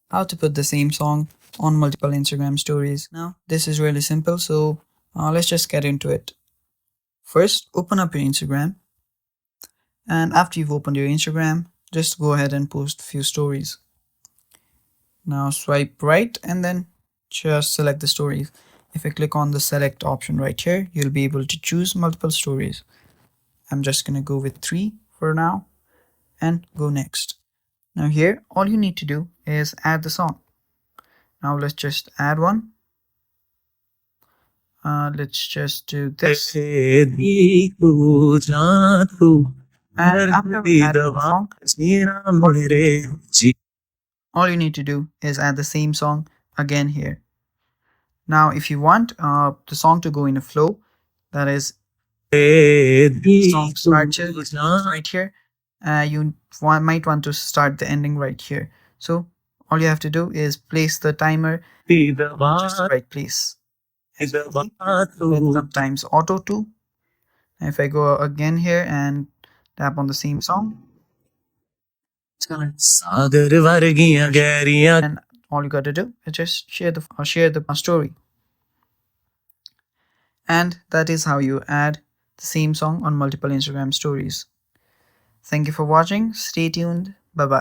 how to put the same song on multiple Instagram stories. Now, this is really simple, so let's just get into it. First, open up your Instagram, and after you've opened your Instagram, just go ahead and post a few stories. Now, swipe right and then just select the stories. If I click on the select option right here, you'll be able to choose multiple stories. I'm just gonna go with 3 for now and go next. Now here, all you need to do is add the song. Now let's just add one. Let's just do this. And after we add the song, all you need to do is add the same song again here. Now, if you want the song to go in a flow, that is, the song starts right here. Might want to start the ending right here. So all you have to do is place the timer in just the right place. As you can see, sometimes auto too. If I go again here and tap on the same song, and all you got to do is just share the story. And that is how you add the same song on multiple Instagram stories. Thank you for watching. Stay tuned. Bye bye.